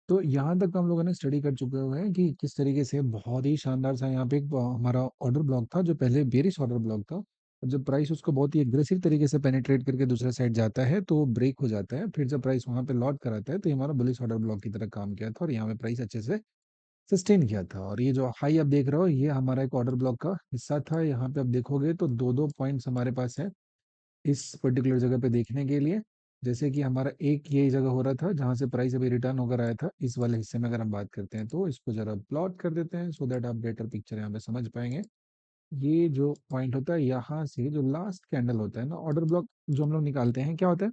तो यहाँ तक तो हम लोगों ने स्टडी कर चुके हुए हैं कि किस तरीके से बहुत ही शानदार सा यहाँ पे एक हमारा ऑर्डर ब्लॉक था जो पहले बेरिश ऑर्डर ब्लॉक था। और जब प्राइस उसको बहुत ही एग्रेसिव तरीके से पेनिट्रेट करके दूसरे साइड जाता है तो वो ब्रेक हो जाता है, फिर जब प्राइस वहां पे लौट कर आता है तो ये हमारा बुलिश ऑर्डर ब्लॉक की तरह काम किया था और यहाँ पे प्राइस अच्छे से सस्टेन किया था। और ये जो हाई आप देख रहे हो ये हमारा एक ऑर्डर ब्लॉक का हिस्सा था। यहाँ पे आप देखोगे तो दो दो पॉइंट्स हमारे पास है इस पर्टिकुलर जगह पे देखने के लिए। जैसे कि हमारा एक ये जगह हो रहा था जहां से प्राइस अभी रिटर्न होकर आया था, इस वाले हिस्से में अगर हम बात करते हैं तो इसको जरा प्लॉट कर देते हैं सो दैट आप बेटर पिक्चर यहाँ पे समझ पाएंगे। ये जो पॉइंट होता है यहाँ से जो लास्ट कैंडल होता है ना ऑर्डर ब्लॉक जो हम लोग निकालते हैं, क्या होता है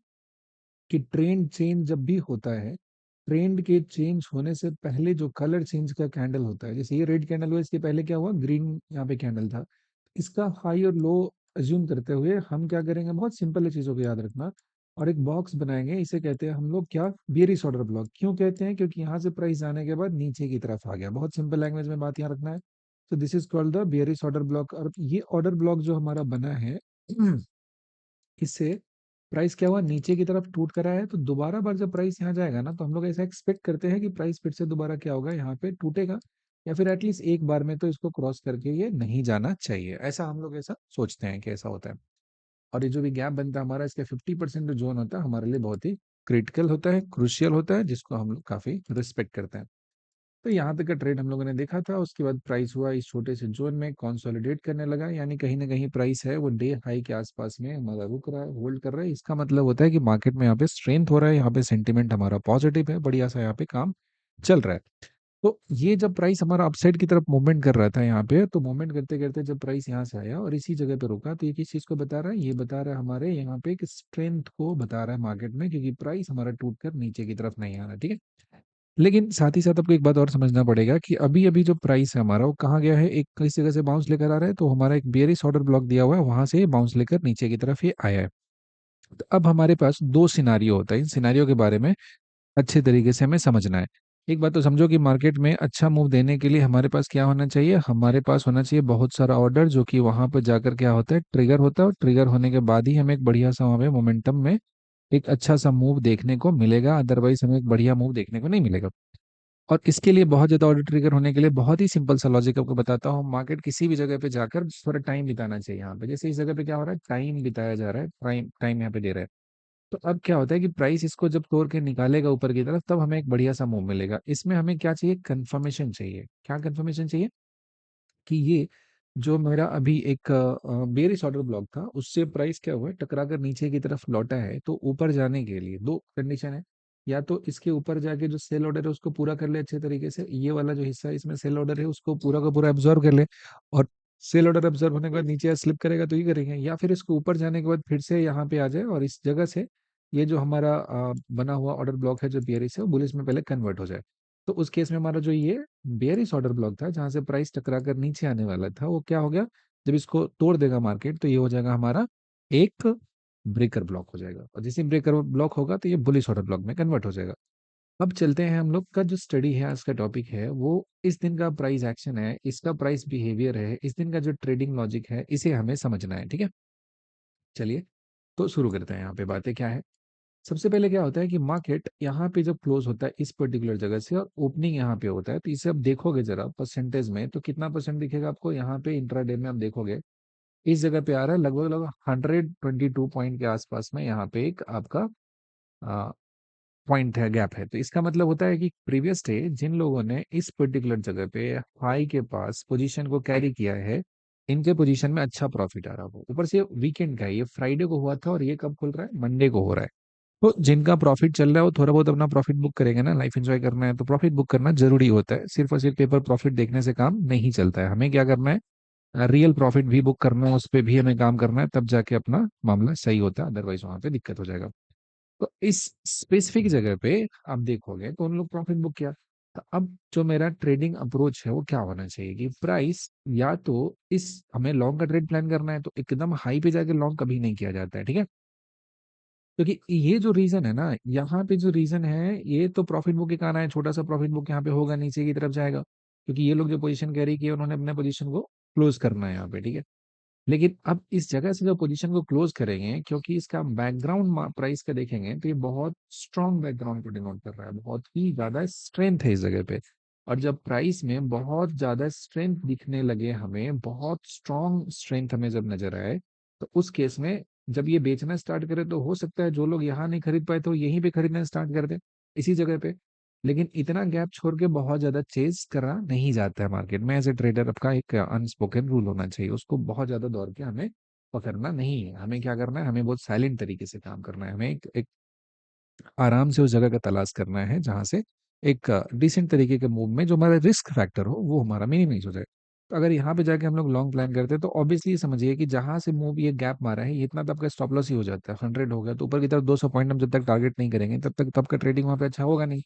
कि ट्रेंड चेंज जब भी होता है, ट्रेंड के चेंज होने से पहले जो कलर चेंज का कैंडल होता है, जैसे ये रेड कैंडल हुआ इसके पहले क्या हुआ, ग्रीन यहाँ पे कैंडल था। इसका हाई और लो अज्यूम करते हुए हम क्या करेंगे, बहुत सिंपल है चीजों को याद रखना। और एक बॉक्स बनाएंगे, इसे कहते हैं हम लोग क्या, बियरिश ऑर्डर ब्लॉक। क्यों कहते हैं, क्योंकि यहाँ से प्राइस जाने के बाद नीचे की तरफ आ गया। बहुत सिंपल लैंग्वेज में बात यहाँ रखना है। तो this is called the bearish order block. और ये ऑर्डर ब्लॉक जो हमारा बना है इससे प्राइस क्या हुआ, नीचे की तरफ टूट कर आया है। तो दोबारा बार जब प्राइस यहाँ जाएगा ना तो हम लोग ऐसा एक्सपेक्ट करते हैं कि प्राइस फिर से दोबारा क्या होगा, यहाँ पे टूटेगा, या फिर एटलीस्ट एक बार में तो इसको क्रॉस करके ये नहीं जाना चाहिए। ऐसा हम लोग ऐसा सोचते हैं कि ऐसा होता है। और ये जो भी गैप बनता है हमारा, इसका 50% जो जोन होता है हमारे लिए बहुत ही क्रिटिकल होता है, क्रुशियल होता है, जिसको हम लोग काफी रिस्पेक्ट करते हैं। तो यहाँ तक का ट्रेड हम लोगों ने देखा था। उसके बाद प्राइस हुआ इस छोटे से जोन में कंसोलिडेट करने लगा, यानी कहीं ना कहीं प्राइस है वो डे हाई के आसपास में हमारा रुक रहा है, होल्ड कर रहा है। इसका मतलब होता है कि मार्केट में यहाँ पे स्ट्रेंथ हो रहा है, यहाँ पे सेंटीमेंट हमारा पॉजिटिव है, बढ़िया सा यहाँ पे काम चल रहा है। तो ये जब प्राइस हमारा अपसाइड की तरफ मूवमेंट कर रहा था यहाँ पे, तो मूवमेंट करते करते जब प्राइस यहाँ से आया और इसी जगह पे रुका, तो ये किस चीज को बता रहा है, ये बता रहा है हमारे यहाँ पे एक स्ट्रेंथ को बता रहा है मार्केट में, क्योंकि प्राइस हमारा टूट कर नीचे की तरफ नहीं आ रहा। ठीक है। लेकिन साथ ही साथ आपको एक बात और समझना पड़ेगा कि अभी अभी जो प्राइस है हमारा वो कहाँ गया है, एक किस जगह से बाउंस लेकर आ रहा है। तो हमारा एक बेयरिश ऑर्डर ब्लॉक दिया हुआ है, वहां से बाउंस लेकर नीचे की तरफ ये आया है। तो अब हमारे पास दो सिनारियो होता है, इन सिनारियो के बारे में अच्छे तरीके से हमें समझना है। एक बात तो समझो कि मार्केट में अच्छा मूव देने के लिए हमारे पास क्या होना चाहिए, हमारे पास होना चाहिए बहुत सारा ऑर्डर, जो कि वहां पर जाकर क्या होता है, ट्रिगर होता है। और ट्रिगर होने के बाद ही हमें एक बढ़िया सा वहां पे मोमेंटम में एक अच्छा सा मूव देखने को मिलेगा, अदरवाइज हमें एक बढ़िया मूव देखने को नहीं मिलेगा। और इसके लिए बहुत ज्यादा ऑर्डर ट्रिगर होने के लिए बहुत ही सिंपल सा लॉजिक आपको बताता हूँ। मार्केट किसी भी जगह पे जाकर थोड़ा टाइम बिताना चाहिए। यहाँ पे जैसे इस जगह पे क्या हो रहा है, टाइम बिताया जा रहा है, टाइम टाइम यहाँ पे दे रहा है। तो अब क्या होता है कि प्राइस इसको जब तोड़ के निकालेगा ऊपर की तरफ, तब हमें एक बढ़िया सा मूव मिलेगा। इसमें हमें क्या चाहिए, कंफर्मेशन चाहिए। क्या कंफर्मेशन चाहिए, कि ये जो मेरा अभी एक बेरिश ऑर्डर ब्लॉक था उससे प्राइस क्या हुआ है, टकरा कर नीचे की तरफ लौटा है। तो ऊपर जाने के लिए दो कंडीशन है, या तो इसके ऊपर जाके जो सेल ऑर्डर है उसको पूरा कर ले अच्छे तरीके से, ये वाला जो हिस्सा है इसमें सेल ऑर्डर है उसको पूरा का पूरा एब्जॉर्व कर ले, और सेल ऑर्डर एब्जॉर्व होने के बाद नीचे स्लिप करेगा तो ये करेंगे, या फिर इसको ऊपर जाने के बाद फिर से यहाँ पे आ जाए और इस जगह से ये जो हमारा बना हुआ ऑर्डर ब्लॉक है जो बेरिश है वो बुलिश में पहले कन्वर्ट हो जाए। तो उस केस में हमारा जो ये बेयरिश ऑर्डर ब्लॉक था जहां से प्राइस टकरा कर नीचे आने वाला था, वो क्या हो गया, जब इसको तोड़ देगा मार्केट तो ये हो जाएगा हमारा एक ब्रेकर ब्लॉक हो जाएगा। और जैसे ब्रेकर ब्लॉक होगा तो ये बुलिश ऑर्डर ब्लॉक में कन्वर्ट हो जाएगा। अब चलते हैं, हम लोग का जो स्टडी है, आज का टॉपिक है वो इस दिन का प्राइस एक्शन है, इसका प्राइस बिहेवियर है, इस दिन का जो ट्रेडिंग लॉजिक है, इसे हमें समझना है। ठीक है। चलिए, तो शुरू करते हैं। यहाँ पे बातें क्या है। सबसे पहले क्या होता है कि मार्केट यहाँ पे जब क्लोज होता है इस पर्टिकुलर जगह से और ओपनिंग यहाँ पे होता है, तो इसे आप देखोगे जरा परसेंटेज में तो कितना परसेंट दिखेगा आपको, यहाँ पे इंट्राडे में आप देखोगे इस जगह पे आ रहा है लगभग लगभग 122 पॉइंट के आसपास में, यहाँ पे एक आपका पॉइंट है, गैप है। तो इसका मतलब होता है कि प्रीवियस डे जिन लोगों ने इस पर्टिकुलर जगह पे हाई के पास पोजीशन को कैरी किया है, इनके पोजीशन में अच्छा प्रॉफिट आ रहा हो। ऊपर से वीकेंड का है, ये फ्राइडे को हुआ था और ये कब खुल रहा है, मंडे को हो रहा है। तो जिनका प्रॉफिट चल रहा है वो थोड़ा बहुत अपना प्रॉफिट बुक करेंगे ना, लाइफ एंजॉय करना है तो प्रॉफिट बुक करना जरूरी होता है। सिर्फ और सिर्फ पेपर प्रॉफिट देखने से काम नहीं चलता है, हमें क्या करना है, रियल प्रॉफिट भी बुक करना है, उस पर भी हमें काम करना है, तब जाके अपना मामला सही होता है, अदरवाइज वहां पे दिक्कत हो जाएगा। तो इस स्पेसिफिक जगह पे आप देखोगे तो उन लोग प्रॉफिट बुक किया। तो अब जो मेरा ट्रेडिंग अप्रोच है वो क्या होना चाहिए कि प्राइस या तो इस, हमें लॉन्ग का ट्रेड प्लान करना है तो एकदम हाई पे जाके लॉन्ग कभी नहीं किया जाता है। ठीक है। क्योंकि ये जो रीजन है ना, यहाँ पे जो रीजन है ये तो प्रॉफिट बुक के कारण है, छोटा सा प्रॉफिट बुक यहाँ पे होगा, नीचे की तरफ जाएगा, क्योंकि ये लोग जो पोजीशन कैरी किए उन्होंने अपने पोजीशन को क्लोज करना है यहाँ पे। ठीक है। लेकिन अब इस जगह से जो पोजीशन को क्लोज करेंगे, क्योंकि इसका बैकग्राउंड प्राइस का देखेंगे तो ये बहुत स्ट्रॉन्ग बैकग्राउंड को डिनोट कर रहा है, बहुत ही ज्यादा स्ट्रेंथ है इस जगह पे। और जब प्राइस में बहुत ज्यादा स्ट्रेंथ दिखने लगे, हमें बहुत स्ट्रॉन्ग स्ट्रेंथ हमें जब नजर आए, तो उस केस में जब ये बेचना स्टार्ट करे तो हो सकता है जो लोग यहाँ नहीं खरीद पाए तो यहीं पे खरीदना स्टार्ट कर दे, इसी जगह पे। लेकिन इतना गैप छोड़ के बहुत ज्यादा चेज करा नहीं जाता है मार्केट में। एज ए ट्रेडर आपका एक अनस्पोकन रूल होना चाहिए, उसको बहुत ज्यादा दौड़ के हमें पकड़ना नहीं है। हमें क्या करना है, हमें बहुत साइलेंट तरीके से काम करना है। हमें एक आराम से उस जगह का तलाश करना है जहां से एक डिसेंट तरीके के मूव में जो हमारा रिस्क फैक्टर हो वो हमारा मिनिमाइज हो जाए। तो अगर यहाँ पे जाके हम लोग लॉन्ग प्लान करते हैं तो ऑब्वियसली समझिए कि जहां से मूव ये गैप मारा है, ये इतना तो आपका स्टॉप लॉस ही हो जाता है। 100 हो गया तो ऊपर की तरफ 200 पॉइंट हम जब तक टारगेट नहीं करेंगे तब का ट्रेडिंग वहां पे अच्छा होगा नहीं।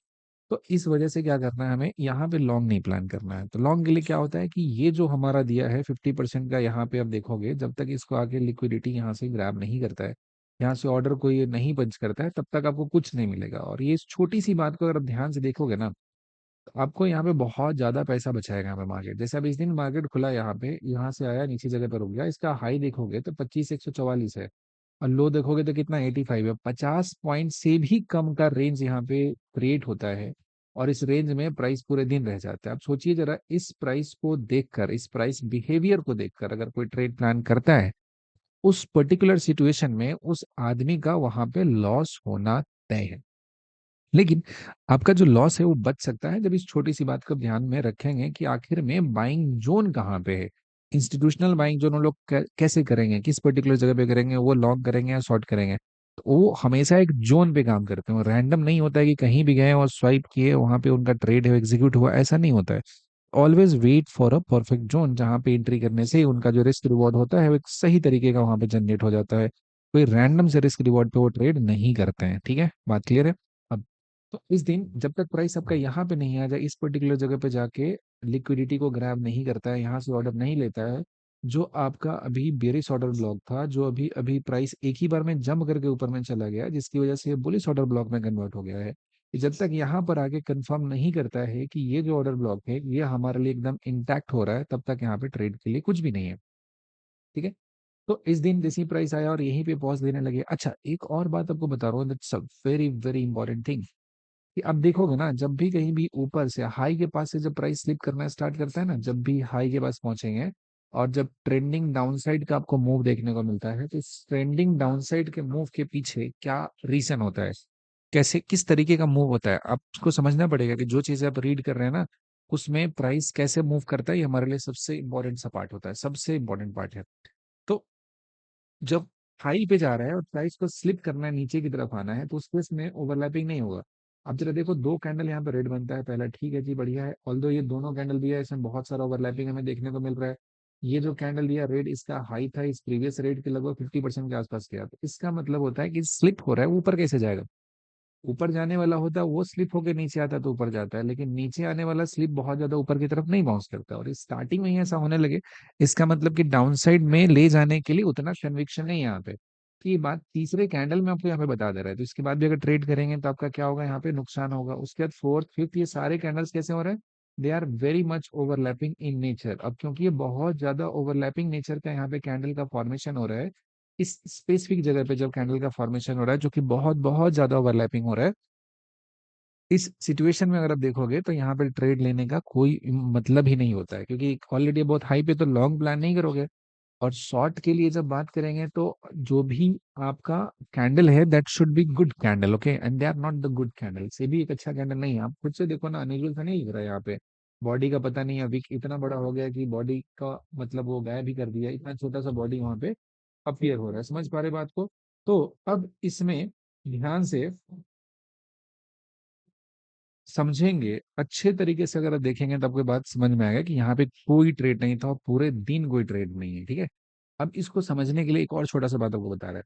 तो इस वजह से क्या करना है, हमें यहाँ पे लॉन्ग नहीं प्लान करना है। तो लॉन्ग के लिए क्या होता है कि ये जो हमारा दिया है 50% का, यहाँ पे आप देखोगे जब तक इसको आके लिक्विडिटी यहाँ से ग्रैब नहीं करता है, यहाँ से ऑर्डर कोई नहीं पंच करता है, तब तक आपको कुछ नहीं मिलेगा। और ये इस छोटी सी बात को अगर आप ध्यान से देखोगे ना, तो आपको यहाँ पे बहुत ज्यादा पैसा बचाएगा यहाँ पे मार्केट। जैसे अब इस दिन मार्केट खुला यहाँ पे, यहाँ से आया नीचे जगह पर रुक गया, इसका हाई देखोगे तो 25,144 है, और लो देखोगे तो कितना 85 है। 50 पॉइंट से भी कम का रेंज यहाँ पे क्रिएट होता है, और इस रेंज में प्राइस पूरे दिन रह जाता है। आप सोचिए जरा, इस प्राइस को देखकर, इस प्राइस बिहेवियर को देखकर अगर कोई ट्रेड प्लान करता है, उस पर्टिकुलर सिचुएशन में उस आदमी का वहां पे लॉस होना तय है। लेकिन आपका जो लॉस है वो बच सकता है जब इस छोटी सी बात को ध्यान में रखेंगे कि आखिर में बाइंग जोन कहाँ पे है। इंस्टीट्यूशनल बाइंग जोन वो लोग कैसे करेंगे, किस पर्टिकुलर जगह पे करेंगे, वो लॉन्ग करेंगे या शॉर्ट करेंगे। तो वो हमेशा एक जोन पे काम करते हैं, रैंडम नहीं होता है कि कहीं भी गए और स्वाइप किए वहां पे उनका ट्रेड है एग्जीक्यूट हुआ, ऐसा नहीं होता है। Always wait for a perfect zone, जहां पे एंट्री करने से उनका जो रिस्क रिवॉर्ड होता है वो एक सही तरीके का वहां पे जनरेट हो जाता है। कोई रैंडम से रिस्क रिवॉर्ड पे वो ट्रेड नहीं करते हैं। ठीक है, बात क्लियर है। अब तो इस दिन जब तक प्राइस आपका यहाँ पे नहीं आ जाए, इस पर्टिकुलर जगह पे जाके लिक्विडिटी को ग्रैब नहीं करता है, यहाँ से ऑर्डर नहीं लेता है, जो आपका अभी बेरिश ऑर्डर ब्लॉक था, जो अभी अभी प्राइस एक ही बार में जंप करके ऊपर में चला गया जिसकी वजह से बुलिश ऑर्डर ब्लॉक में कन्वर्ट हो गया है, जब तक यहाँ पर आके कंफर्म नहीं करता है कि ये जो ऑर्डर ब्लॉक है ये हमारे लिए एकदम इंटैक्ट हो रहा है, तब तक यहाँ पे ट्रेड के लिए कुछ भी नहीं है। ठीक है। तो इस दिन जैसी प्राइस आया और यहीं पे पॉज देने लगे। अच्छा, एक और बात आपको बता रहा हूँ, that's a very very important thing, कि अब देखोगे ना, जब भी कहीं भी ऊपर से हाई के पास से जब प्राइस स्लिप करना स्टार्ट करता है ना, जब भी हाई के पास पहुंचेंगे और जब ट्रेंडिंग डाउनसाइड का आपको मूव देखने को मिलता है, तो इस ट्रेंडिंग डाउनसाइड के मूव के पीछे क्या रीजन होता है, कैसे किस तरीके का मूव होता है, आपको समझना पड़ेगा कि जो चीजें आप रीड कर रहे हैं ना, उसमें प्राइस कैसे मूव करता है, ये हमारे लिए सबसे इंपॉर्टेंट सा पार्ट होता है, सबसे इंपॉर्टेंट पार्ट है। तो जब हाई पे जा रहा है और प्राइस को स्लिप करना है, नीचे की तरफ आना है, तो उस केस में ओवरलैपिंग नहीं होगा। अब जरा देखो, दो कैंडल यहाँ पे रेड बनता है पहला, ठीक है जी, बढ़िया है। ऑल्दो ये दोनों कैंडल भी है, इसमें बहुत सारा ओवरलैपिंग हमें देखने को मिल रहा है। ये जो कैंडल दिया रेड, इसका हाई था इस प्रीवियस रेड के लगभग 50% के आसपास गया, तो इसका मतलब होता है कि स्लिप हो रहा है, ऊपर कैसे जाएगा। ऊपर जाने वाला होता है वो स्लिप होकर नीचे आता है तो ऊपर जाता है, लेकिन नीचे आने वाला स्लिप बहुत ज्यादा ऊपर की तरफ नहीं बाउंस करता, और स्टार्टिंग में ही ऐसा होने लगे, इसका मतलब कि डाउन साइड में ले जाने के लिए उतना कन्विक्शन नहीं है यहाँ पे। तो ये बात तीसरे कैंडल में आपको यहाँ पे बता दे रहा है, तो इसके बाद भी अगर ट्रेड करेंगे तो आपका क्या होगा, यहाँ पे नुकसान होगा। उसके बाद फोर्थ फिफ्थ, ये सारे कैंडल्स कैसे हो रहे हैं, they are very much overlapping in nature. अब क्योंकि ये बहुत ज्यादा ओवरलैपिंग नेचर का यहाँ पे कैंडल का फॉर्मेशन हो रहा है, इस स्पेसिफिक जगह पे जब कैंडल का फॉर्मेशन हो रहा है जो कि बहुत बहुत ज्यादा ओवरलैपिंग हो रहा है, इस सिचुएशन में अगर आप देखोगे तो यहाँ पे ट्रेड लेने का कोई मतलब ही नहीं होता है, क्योंकि ऑलरेडी बहुत हाई पे तो लॉन्ग प्लान नहीं करोगे। और शॉर्ट के लिए जब बात करेंगे तो जो भी आपका कैंडल है that should be good candle, okay, and they are not the good candle, से भी एक अच्छा कैंडल नहीं है। आप खुद से देखो ना, अनिरुद्ध सा नहीं दिख रहा है यहाँ पे, बॉडी का पता नहीं, अभी इतना बड़ा हो गया कि बॉडी का मतलब वो गायब भी कर दिया, इतना छोटा सा बॉडी वहां पे अपीयर हो रहा है। समझ पा रहे बात को। तो अब इसमें ध्यान से समझेंगे अच्छे तरीके से, अगर आप देखेंगे तो आपको बात समझ में आएगा कि यहाँ पे कोई ट्रेड नहीं था और पूरे दिन कोई ट्रेड नहीं है। ठीक है। अब इसको समझने के लिए एक और छोटा सा बात आपको बता रहा है,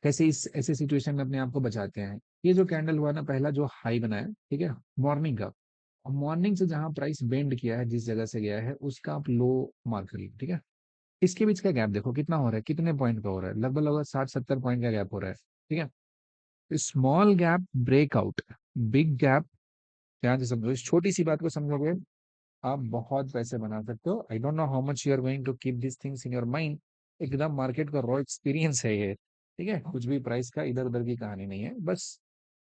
कैसे इस ऐसे सिचुएशन में अपने आप को बचाते हैं। ये जो कैंडल हुआ ना, पहला जो हाई बनाया, ठीक है, मॉर्निंग का, मॉर्निंग से जहां प्राइस बेंड किया है, जिस जगह से गया है, उसका आप लो मार्क करिए। ठीक है। इसके बीच का गैप देखो कितना हो रहा है, कितने पॉइंट का हो रहा है, लगभग लगभग 60-70 पॉइंट का गैप हो रहा है। ठीक है। Small gap breakout, big gap, ध्यान से समझो, इस छोटी सी बात को समझोगे आप बहुत पैसे बना सकते हो। I don't know how much you are going to keep this things in your mind. एकदम मार्केट का रॉ एक्सपीरियंस है ये, ठीक है, कुछ भी प्राइस का इधर उधर की कहानी नहीं है। बस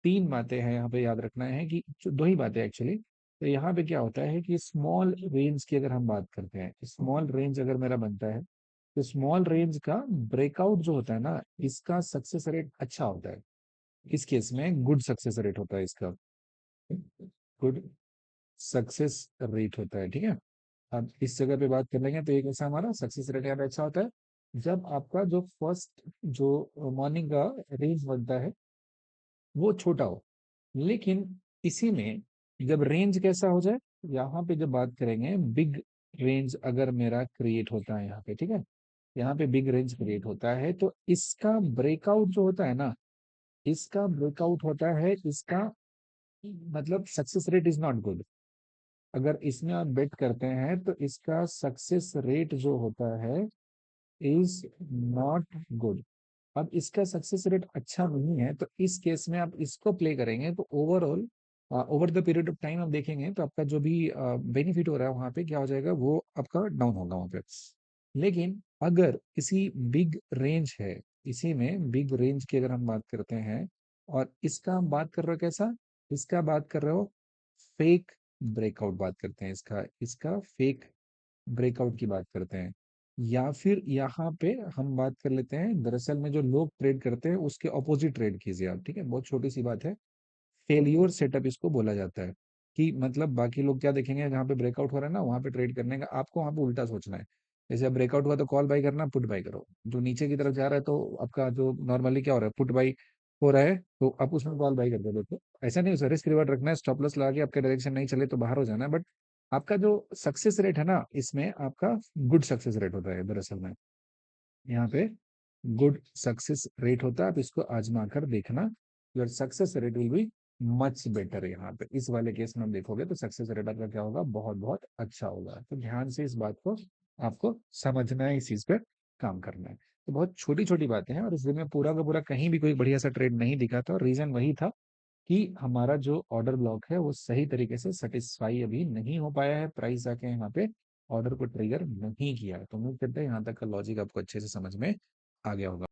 तीन बातें हैं यहाँ पे याद रखना है, कि दो ही बातें एक्चुअली। तो यहाँ पे क्या होता है कि स्मॉल रेंज की अगर हम बात करते हैं, स्मॉल रेंज अगर मेरा बनता है, तो स्मॉल रेंज का ब्रेकआउट जो होता है ना, इसका सक्सेस रेट अच्छा होता है। इस केस में गुड सक्सेस रेट होता है इसका, गुड सक्सेस रेट होता है, ठीक है। अब इस जगह पे बात कर लेंगे तो एक ऐसा हमारा सक्सेस रेट यहाँ पे अच्छा होता है, जब आपका जो फर्स्ट जो मॉर्निंग का रेंज बनता है वो छोटा हो। लेकिन इसी में जब रेंज कैसा हो जाए, यहाँ पे जब बात करेंगे बिग रेंज अगर मेरा क्रिएट होता है यहाँ पे, ठीक है, यहाँ पे बिग रेंज क्रिएट होता है, तो इसका ब्रेकआउट जो होता है ना, इसका ब्रेकआउट होता है, इसका मतलब success rate is not good. अगर इसमें आप बेट करते हैं तो इसका सक्सेस रेट जो होता है इज नॉट गुड। अब इसका सक्सेस रेट अच्छा नहीं है, तो इस केस में आप इसको प्ले करेंगे तो overall over the period of time आप देखेंगे तो आपका जो भी बेनिफिट हो रहा है वहां पे क्या हो जाएगा, वो आपका डाउन होगा वहां पे। लेकिन अगर किसी बिग रेंज है, इसी में बिग रेंज की अगर हम बात करते हैं, और इसका हम बात कर रहे हो कैसा, इसका बात कर रहे हो फेक ब्रेकआउट बात करते हैं, इसका इसका फेक ब्रेकआउट की बात करते हैं। या फिर यहाँ पे हम बात कर लेते हैं, दरअसल में जो लोग ट्रेड करते हैं उसके ऑपोजिट ट्रेड कीजिए आप, ठीक है, बहुत छोटी सी बात है। फेलियोर सेटअप इसको बोला जाता है, कि मतलब बाकी लोग क्या देखेंगे, जहाँ पे ब्रेकआउट हो रहा है ना वहां पे ट्रेड करने का, आपको वहां पे उल्टा सोचना है। जैसे अब ब्रेकआउट हुआ तो कॉल बाई करना, पुट बाई करो। जो नीचे की तरफ जा रहा है तो आपका जो नॉर्मली क्या हो रहा है, पुट बाई हो रहा है, तो आप उसमें कॉल बाई कर दो। तो ऐसा नहीं, उसे रिस्क रिवार्ड रखना है, स्टॉप लॉस लगा के आपके डायरेक्शन नहीं चले तो बाहर हो जाना है, बट आपका जो सक्सेस रेट है ना, इसमें आपका गुड सक्सेस रेट होता है दरअसल में, यहाँ पे गुड सक्सेस रेट होता है। आप इसको आजमा कर देखना, your success rate will be much better. यहाँ पे इस वाले केस में हम देखोगे तो सक्सेस रेट आपका क्या होगा, बहुत बहुत अच्छा होगा। तो ध्यान से इस बात को आपको समझना है, इस चीज पे काम करना है। तो बहुत छोटी छोटी बातें हैं, और इस दिन में पूरा का पूरा कहीं भी कोई बढ़िया सा ट्रेड नहीं दिखा था, और रीजन वही था कि हमारा जो ऑर्डर ब्लॉक है वो सही तरीके से सेटिस्फाई अभी नहीं हो पाया है, प्राइस आके यहाँ पे ऑर्डर को ट्रिगर नहीं किया है। तो उम्मीद करते हैं यहाँ तक का लॉजिक आपको अच्छे से समझ में आ गया होगा।